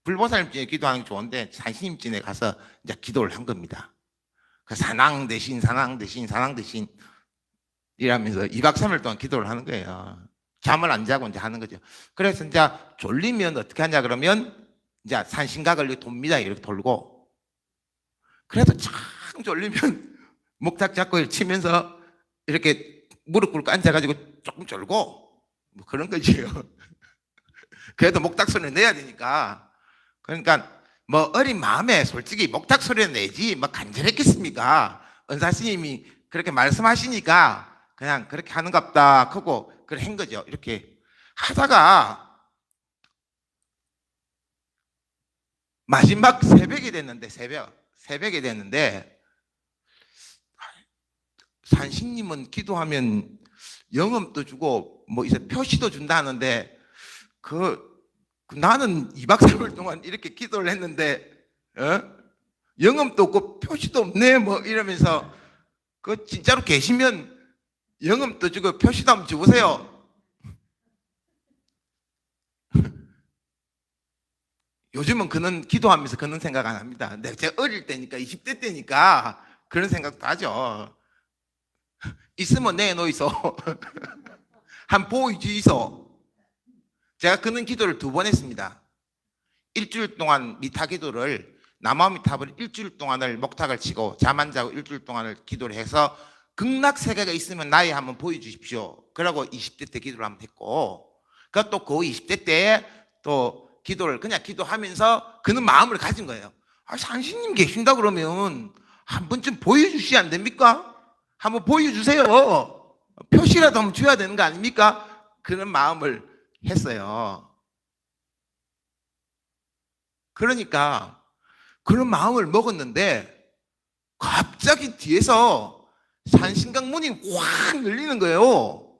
불보살님진에 기도하는 게 좋은데 산신님진에 가서 이제 기도를 한 겁니다. 그 산왕 대신 이라면서 2박 3일 동안 기도를 하는 거예요. 잠을 안 자고 이제 하는 거죠. 그래서 이제 졸리면 어떻게 하냐 그러면 이제 산신각을 이렇게 돕니다. 이렇게 돌고. 그래도 참 졸리면 목탁 잡고 치면서 이렇게 무릎 꿇고 앉아가지고 조금 졸고 뭐 그런 거지요. 그래도 목탁 소리를 내야 되니까. 그러니까 뭐 어린 마음에 솔직히 목탁 소리를 내지 뭐 간절했겠습니까? 은사 스님이 그렇게 말씀하시니까 그냥 그렇게 하는갑다 하고 그걸 한 거죠. 이렇게 하다가 마지막 새벽이 됐는데 새벽이 됐는데 산신님은 기도하면 영음도 주고 뭐 이제 표시도 준다 하는데 나는 2박 3일 동안 이렇게 기도를 했는데 영음도 없고 표시도 없네 뭐 이러면서 그 진짜로 계시면 영음도 주고 표시도 한번 줘보세요. 요즘은 그는 기도하면서 그런 생각 안 합니다. 제가 어릴 때니까 20대 때니까 그런 생각도 하죠. 있으면 내놓이소. 한 보여주이소. 제가 그는 기도를 2번 했습니다. 일주일 동안 미타 기도를 남아 미타를 일주일 동안을 목탁을 치고 잠 안 자고 일주일 동안을 기도를 해서 극락세계가 있으면 나에 한번 보여주십시오. 그러고 20대 때 기도를 한번 했고 그또 그 20대 때에 또 기도를 그냥 기도하면서 그는 마음을 가진 거예요. 산신님 계신다 그러면 한 번쯤 보여주시지 안 됩니까? 한번 보여주세요. 표시라도 한번 줘야 되는 거 아닙니까? 그런 마음을 했어요. 그러니까 그런 마음을 먹었는데 갑자기 뒤에서 산신각 문이 확 열리는 거예요.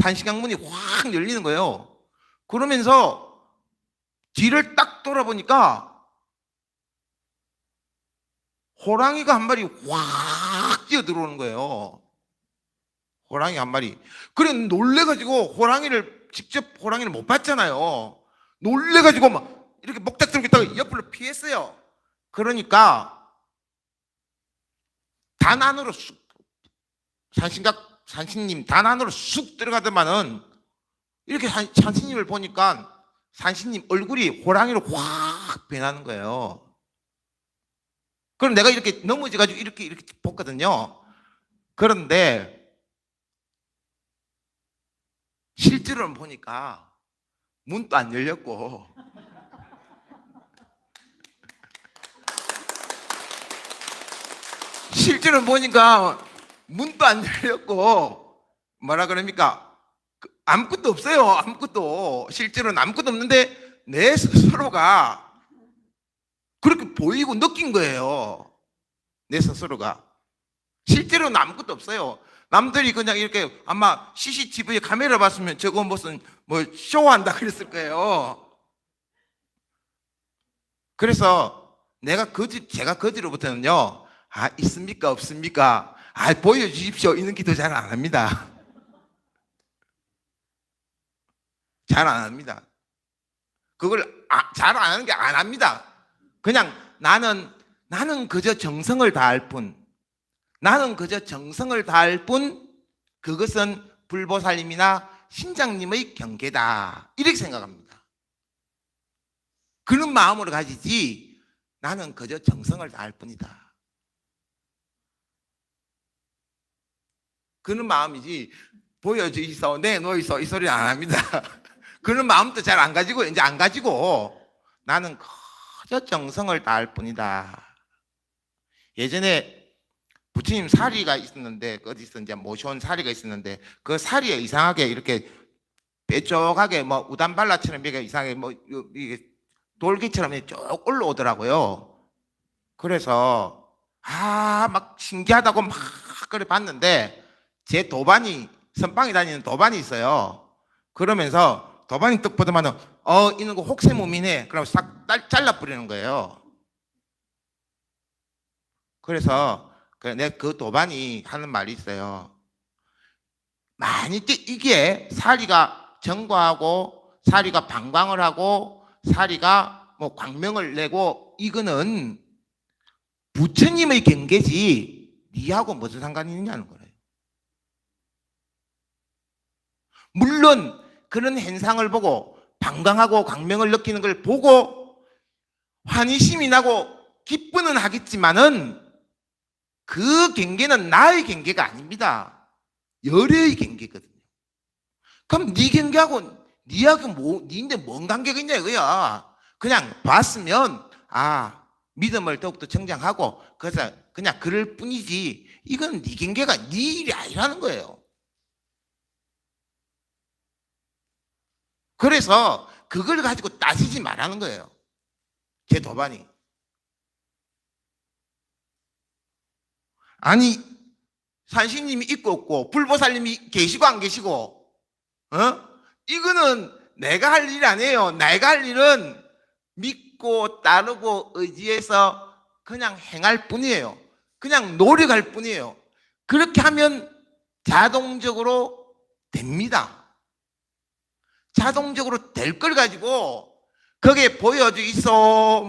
산신각 문이 확 열리는 거예요. 그러면서 뒤를 딱 돌아보니까 호랑이가 한 마리 확 뛰어 들어오는 거예요. 호랑이 한 마리. 그래 놀래가지고 직접 호랑이를 못 봤잖아요. 놀래가지고 막 이렇게 목탁 들고 있다가 옆으로 피했어요. 그러니까 단 안으로 쑥 산신님 단 안으로 쑥 들어가더만은 이렇게 산신님을 보니까 산신님 얼굴이 호랑이로 확 변하는 거예요. 그럼 내가 이렇게 넘어져가지고 이렇게 봤거든요. 그런데 실제로는 보니까 문도 안 열렸고 실제로 보니까 문도 안 열렸고 뭐라 그럽니까? 아무것도 없어요. 아무것도. 실제로는 아무것도 없는데 내 스스로가 그렇게 보이고 느낀 거예요. 내 스스로가. 실제로는 아무것도 없어요. 남들이 그냥 이렇게 아마 CCTV에 카메라 봤으면 저거 무슨 뭐 쇼한다 그랬을 거예요. 그래서 제가 그 뒤로부터는요, 있습니까? 없습니까? 보여주십시오. 이런 기도 잘 안 합니다. 잘 안 합니다. 그걸 잘 안 하는 게 안 합니다. 그냥 나는 그저 정성을 다할 뿐, 나는 그저 정성을 다할 뿐, 그것은 불보살님이나 신장님의 경계다. 이렇게 생각합니다. 그런 마음으로 가지지 나는 그저 정성을 다할 뿐이다. 그런 마음이지 보여주이소, 내놓이소 이 소리 안 합니다. 그런 마음도 잘 안 가지고 이제 안 가지고 나는 그저 정성을 다할 뿐이다. 예전에 부처님 사리가 있었는데 어디서 이제 모셔온 사리가 있었는데 그 사리에 이상하게 이렇게 뾰족하게 뭐 우단발라처럼 이게 이상하게 뭐 이게 돌기처럼 쭉 올라오더라고요. 그래서 막 신기하다고 막 그래 봤는데 제 도반이 선방에 다니는 도반이 있어요. 그러면서 도반이 딱 보더만은 이런 거 혹세무민해. 그러면 싹 잘라 뿌리는 거예요. 그래서 그 도반이 하는 말이 있어요. 만일 이게 사리가 정과하고 사리가 방광을 하고 사리가 뭐 광명을 내고 이거는 부처님의 경계지 니하고 무슨 상관이 있냐는 거예요. 물론 그런 현상을 보고 방광하고 광명을 느끼는 걸 보고 환희심이 나고 기쁘는 하겠지만은 그 경계는 나의 경계가 아닙니다. 열의 경계거든요. 그럼 네 경계하고 니하고 니인데 뭔 관계가 있냐 이거야. 그냥 봤으면 믿음을 더욱더 정장하고 그래서 그냥 그럴 뿐이지 이건 네 경계가 네 일이 아니라는 거예요. 그래서 그걸 가지고 따지지 말라는 거예요. 제 도반이. 아니 산신님이 있고 없고 불보살님이 계시고 안 계시고 이거는 내가 할 일 아니에요. 내가 할 일은 믿고 따르고 의지해서 그냥 행할 뿐이에요. 그냥 노력할 뿐이에요. 그렇게 하면 자동적으로 됩니다. 자동적으로 될 걸 가지고 거기에 보여줘 있어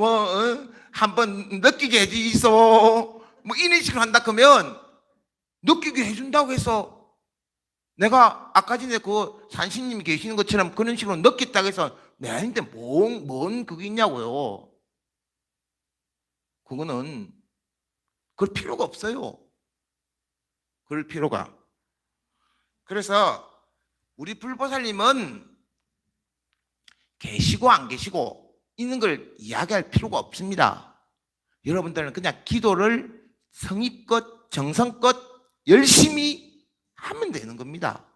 한번 느끼게 해줘 있어 이런 식으로 한다 그러면 느끼게 해준다고 해서 내가 아까 전에 그 산신님이 계시는 것처럼 그런 식으로 느꼈다고 해서 내 아닌데 뭔 그게 있냐고요. 그거는 그럴 필요가 없어요. 그럴 필요가. 그래서 우리 불보살님은 계시고 안 계시고 있는 걸 이야기할 필요가 없습니다. 여러분들은 그냥 기도를 성의껏 정성껏 열심히 하면 되는 겁니다.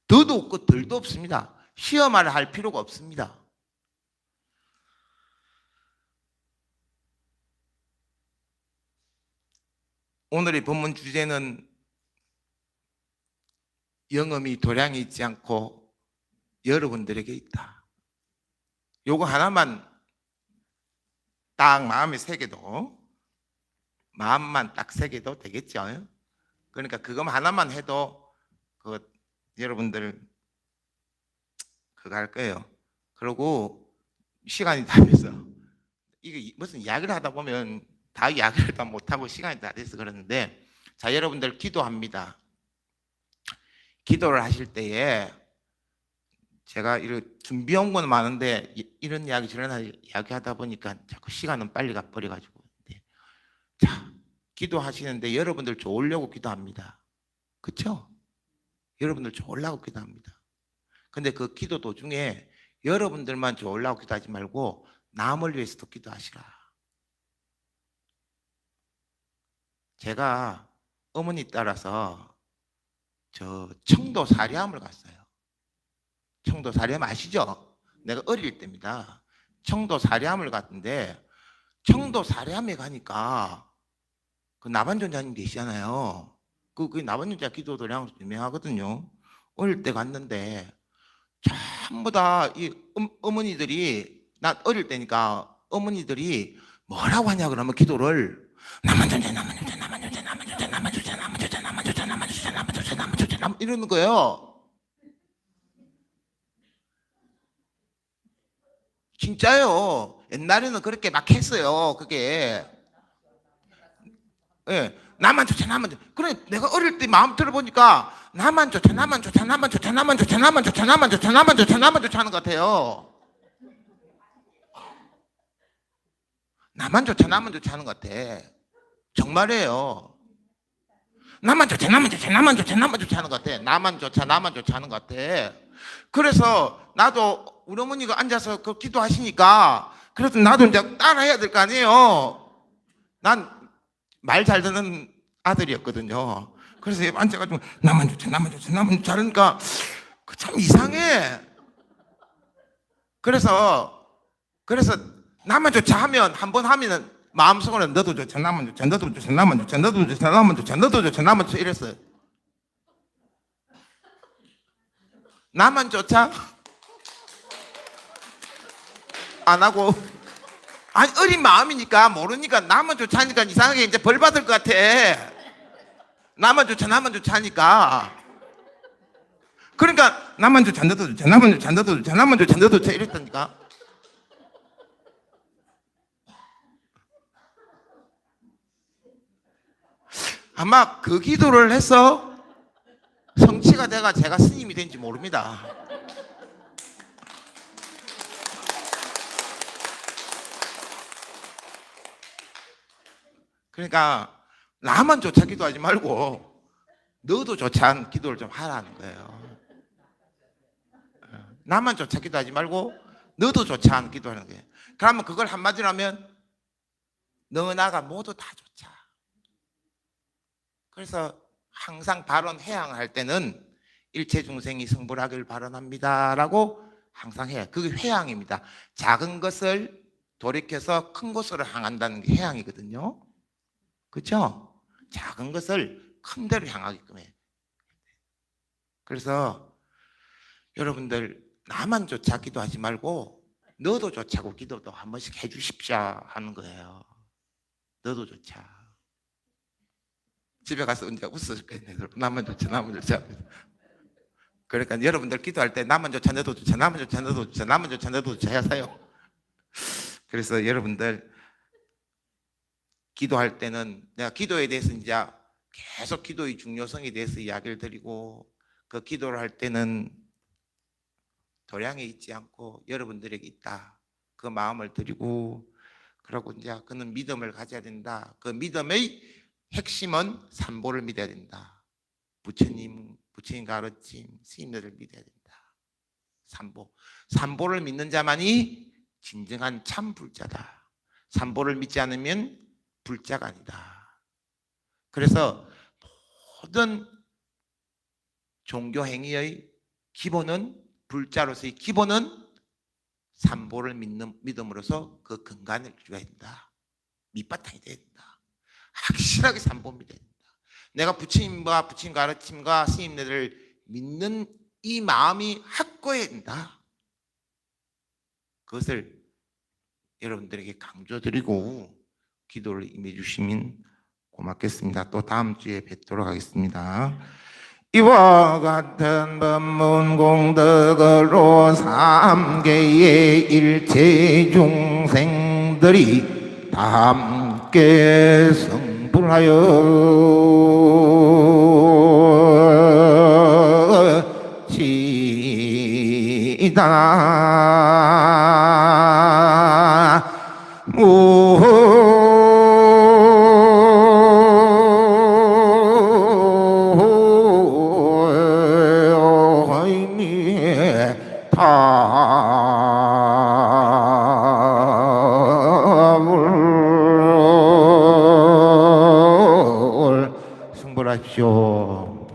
더도 없고 덜도 없습니다. 시험을 할 필요가 없습니다. 오늘의 본문 주제는 영험이 도량이 있지 않고 여러분들에게 있다. 요거 하나만 딱 마음에 새겨도 마음만 딱 새겨도 되겠죠. 그러니까 그거 하나만 해도 여러분들 그거 할 거예요. 그리고 시간이 다 돼서 이게 무슨 이야기를 하다 보면 다 이야기를 다 못하고 시간이 다 돼서 그러는데 자 여러분들 기도합니다. 기도를 하실 때에 제가 준비한 건 많은데 이런 이야기 저런 이야기 하다 보니까 자꾸 시간은 빨리 가버려가지고 자 기도하시는데 여러분들 좋으려고 기도합니다. 그렇죠? 여러분들 좋으려고 기도합니다. 근데 그 기도 도중에 여러분들만 좋으려고 기도하지 말고 남을 위해서도 기도하시라. 제가 어머니 따라서 저 청도 사리암을 갔어요. 청도 사리암 아시죠? 내가 어릴 때입니다. 청도 사리암을 갔는데 청도 사리암에 가니까 그 나반존자님 계시잖아요. 그 나반존자 기도 도량 유명하거든요. 어릴 때 갔는데 전부 다 이 어머니들이 나 어릴 때니까 어머니들이 뭐라고 하냐 그러면 기도를 나만존자 나만존자 나만존자 나만존자 나만존자 나만존자 나만존자 나만존자 나만존자 나만존자 이러는 거예요. 진짜요. 옛날에는 그렇게 막 했어요. 그게 예, 나만 좋자 나만 좋자. 그래 내가 어릴 때 마음 들어보니까 나만 좋자 나만 좋자 나만 좋자 나만 좋자 나만 좋자 나만 좋자 나만 좋자 나만 좋자 하는 것 같아요. 나만 좋자 나만 좋자 하는 것 같아. 정말이에요. 나만 좋자 나만 좋자 나만 좋자 나만 좋자 하는 것 같아. 나만 좋자 나만 좋자 하는 것 같아. 그래서 나도 우리 어머니가 앉아서 그 기도하시니까 그래서 나도 이제 따라해야 될 거 아니에요. 난 말 잘 듣는 아들이었거든요. 그래서 앉아가지고 나만 좋자 나만 좋자 나만 좋자 하니까 참 이상해. 그래서 나만 좋자 하면 한 번 하면은 마음속으로는 너도 좋자 나만 좋자 너도 좋자 나만 좋자 너도 좋자 나만 좋자 너도 좋자 나만 좋자 이랬어요. 나만 좋자 안 하고 아니 어린 마음이니까 모르니까 나만 좋자 하니까 이상하게 이제 벌 받을 것 같아. 나만 좋자 나만 좋자 하니까 그러니까 나만 좋자 너도 좋자 나만 좋자 너도 좋자 나만 좋자 너도 좋자 이랬다니까. 아마 그 기도를 해서 정치가 돼가 제가 스님이 된지 모릅니다. 그러니까 나만 조차 기도하지 말고 너도 조차 기도를 좀 하라는 거예요. 나만 조차 기도하지 말고 너도 조차 기도하는 거예요. 그러면 그걸 한마디로 하면 너 나가 모두 다 좋자. 그래서 항상 발언 회항할 때는 일체 중생이 성불하기를 발언합니다 라고 항상 해요. 그게 회항입니다. 작은 것을 돌이켜서 큰 것으로 향한다는 게 회항이거든요. 그렇죠? 작은 것을 큰 데로 향하게끔 해요. 그래서 여러분들 나만 조차 기도하지 말고 너도 조차고 기도도 한 번씩 해주십시오 하는 거예요. 너도 조차. 집에 가서 언제 웃을 거예요. 나만 좋자, 나만 좋자. 그러니까 여러분들 기도할 때 나만 좋자, 너도 좋자, 나만 좋자, 너도 좋자, 나만 좋자, 너도 좋자 하세요. 그래서 여러분들 기도할 때는 내가 기도에 대해서 이제 계속 기도의 중요성에 대해서 이야기를 드리고 그 기도를 할 때는 도량에 있지 않고 여러분들에게 있다. 그 마음을 드리고 그러고 이제 그는 믿음을 가져야 된다. 그 믿음의 핵심은 삼보를 믿어야 된다. 부처님 가르침, 스님들을 믿어야 된다. 삼보를 믿는 자만이 진정한 참 불자다. 삼보를 믿지 않으면 불자가 아니다. 그래서 모든 종교 행위의 기본은 불자로서의 기본은 삼보를 믿음으로써 그 근간을 이루어야 된다. 밑바탕이 돼야 된다. 확실하게 삼보 믿어야 된다. 내가 부처님과 부처님 가르침과 스님들을 믿는 이 마음이 확고해야 된다. 그것을 여러분들에게 강조드리고 기도를 임해 주시면 고맙겠습니다. 또 다음 주에 뵙도록 하겠습니다. 이와 같은 법문 공덕으로 삼계의 일체 중생들이 다 함께 성불하여 시다. 승불하십시오.